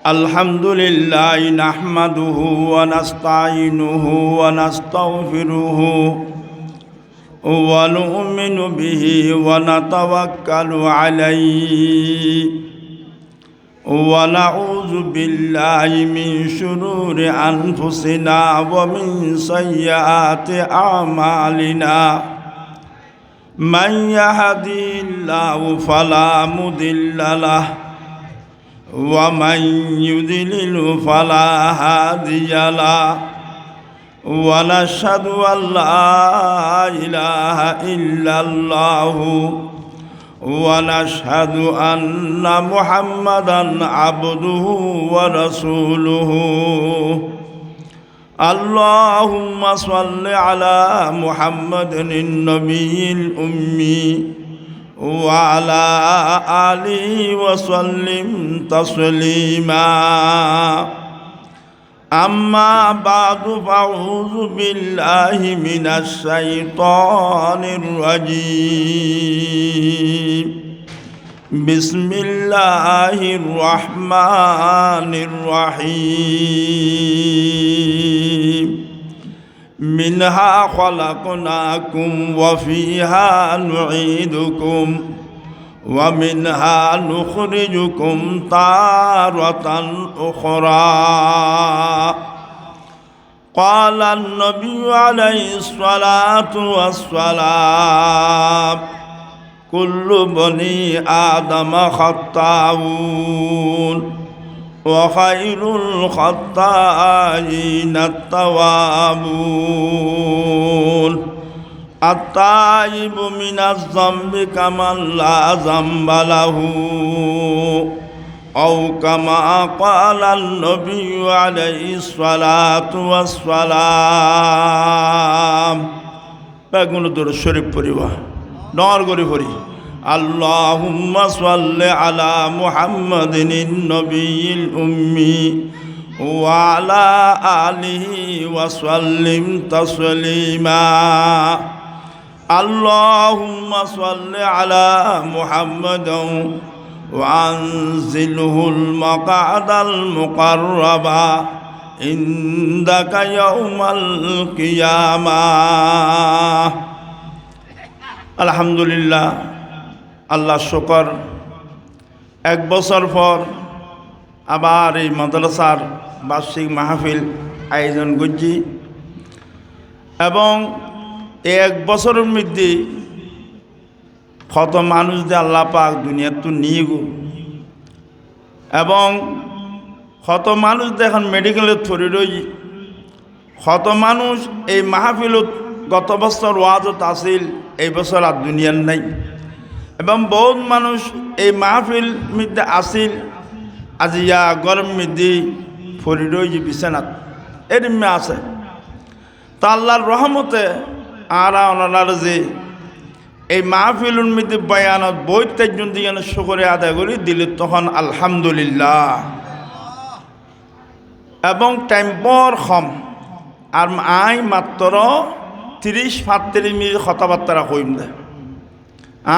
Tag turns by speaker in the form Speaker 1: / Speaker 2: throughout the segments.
Speaker 1: الحمد لله نحمده ونستعينه ونستغفره ونؤمن به ونتوكل عليه ونعوذ بالله من شرور أنفسنا ومن سيئات أعمالنا من يهده الله فلا مضل له ومن يضلل فلا هادي له ونشهد أن لا إله إلا الله ونشهد أن محمدا عبده ورسوله اللهم صل على محمد النبي الأمي وعلى آله وسلم تسليما أما بعد فأعوذ بالله من الشيطان الرجيم بسم الله الرحمن الرحيم منها خلقناكم وفيها نعيدكم ومنها نخرجكم تارة أخرى قال النبي عليه الصلاة والسلام كل بني آدم خطاؤون وخير الخطائين التوابون التائب من الذنب كمن لا ذنب له أو كما قال النبي عليه الصلاة والسلام بقول دور الشريف بريوا نار غري بري اللهم صل على محمد النبي الأمي وعلى آله وسلم تسليما اللهم صل على محمد وأنزله المقعد المقرب عندك يوم القيامة الحمد لله আল্লাহ শুকর এক বছর পর আবার এই মাদ্রাসার বার্ষিক মাহফিল আয়োজন করছি এবং এই এক বছরের মধ্যে কত মানুষ দিয়ে আল্লাহ পাক দুনিয়ার তো নিয়ে গো এবং কত মানুষ দেখেন মেডিকেলের থরি রই কত মানুষ এই মাহফিলত গত বছর ওয়াজত আসিল এই বছর আর দুনিয়ার নাই এবং বহুত মানুষ এই মাহফিল মধ্যে আসিল আজি ইয়া গরম মধ্যে ফরি রয়েছে বিছানাত এরমে আছে তা আল্লাহর রহমতে আরা ওনার যে এই মাহফিলের মধ্যে বয়ানত বই তেজন দিয়ে শুকরে আদায় করি দিলে তখন আলহামদুলিল্লাহ এবং টাইম বর কম আর আই মাত্র 30-35 মিনিট কথাবার্তা কইম দে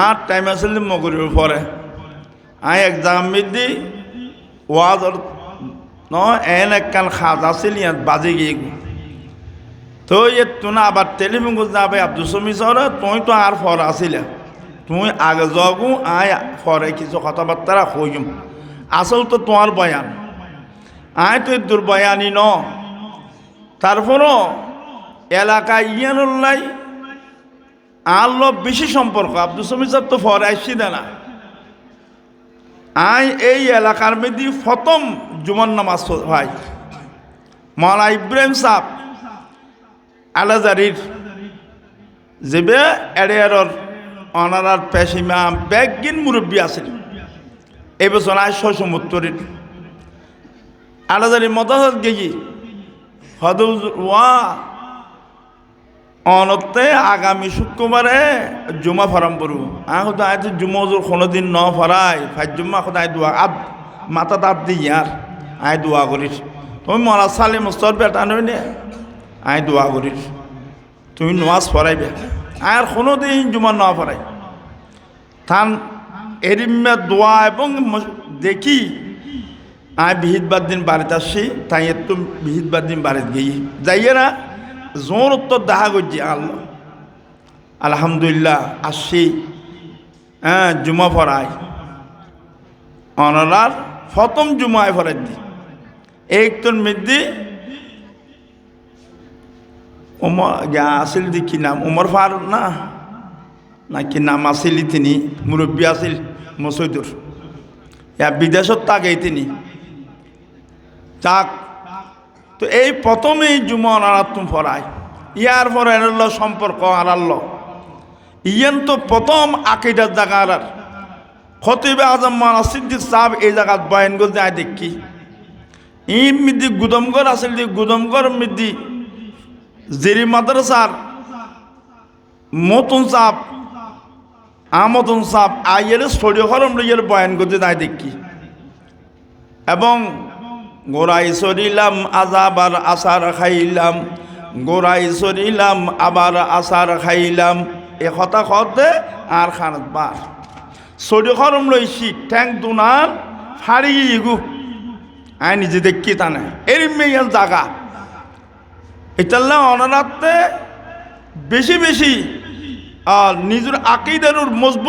Speaker 1: আর টাইম আসলে মগরিবের পরে আই এক জায়গা মধ্যে ওয়াজর ন এন একখান খাজ আসিল ইয়াত বাজে গিয়ে তো তো না আবার টেলিফোন করতে যাবে আব্দুল সমি সরে তুই তো আর ফর আসিলে তুই আগে যাগু আয় ফরে কিছু কথাবার্তা কইম আসল তো তোমার বয়ান আয় তুই তোর বয়ানই ন তারপরও এলাকা ইয়ানুল্লাই আল্লাহ বেশি সম্পর্ক আব্দুল সমি সাহেব তো ফর আসছি না আয় এই এলাকার মধ্যে প্রথম জুমার নামাজ ভাই মাওলানা ইব্রাহিম সাহেব আলাজারির যেবে এরিয়ার অনারার পেশিমা ব্যাগিন মুরব্বী আছিল এই বছর আয় 670 আলাজারি মদাহত গেছি হদ ওয়া অনতে আগামী শুক্রবারে জুমা ফরাম পড়ব আহত আয় জুমা কোনোদিন ন ফরাই ফাইজ জুম্মা আয় দোয়া আব মাথা দাঁত দি ইয়ার আয় দোয়া করিস তুমি মরা সালি মুস্তর বেটা নই নে আয় দোয়া করিস তুমি নামাজ পড়াইবে আর কোনোদিন জুমা না পড়াই থান এরিম্মা দোয়া এবং দেখি আয় বিহিতবার দিন বাড়িতে আসছি তাই একটু বিহিতবার দিন বাড়িতে গিয়ে যাইয়ে না জোর উত্তর দেখা করছি আল্লাহ আলহামদুলিল্লাহ আসছি হ্যাঁ জুমা পড়ায় অনারার প্রথম জুমায় পড়াই দি একটন মধ্যে উমর যা আসিল দি কি নাম উমর ফারুক না না কি নাম আসিলি তিনি মুরব্বী আসিল মসৈদুর ইয়া বিদেশত তাকে তিনি যাক তো এই প্রথমেই জুমা অনারাত্ম পড়ায় ইয়ার পরে এরল সম্পর্ক আড়াল ইয়ান তো প্রথম আকিদার জায়গা আর খতিবে আজম মাওলানা সিদ্দিক সাহেব এই জায়গাত বয়ান করে যায় দেখি ই মিদি গুদমগর আসিল দি গুদমগর মিদি জেরি মাদ্রাসার মতন সাপ আমতন সাপ আইয়ের স্টুডিও হরম লইয়ের বয়ান করতে যায় দেখি এবং গোড়াই সরিলাম আজাবার আসার খাইলাম গোড়াই সরিলাম আবার আসার খাইলাম এ কথা খতে আর খানত বার স্টুডিও হরম লই শিখ ঠ্যাং দুনার ফাড়ি ইগু আই নিজে দেখি তা না এর মেয়ে জাগা এটাল্লা অনারাতে বেশি বেশি নিজের আকিদার মজবুত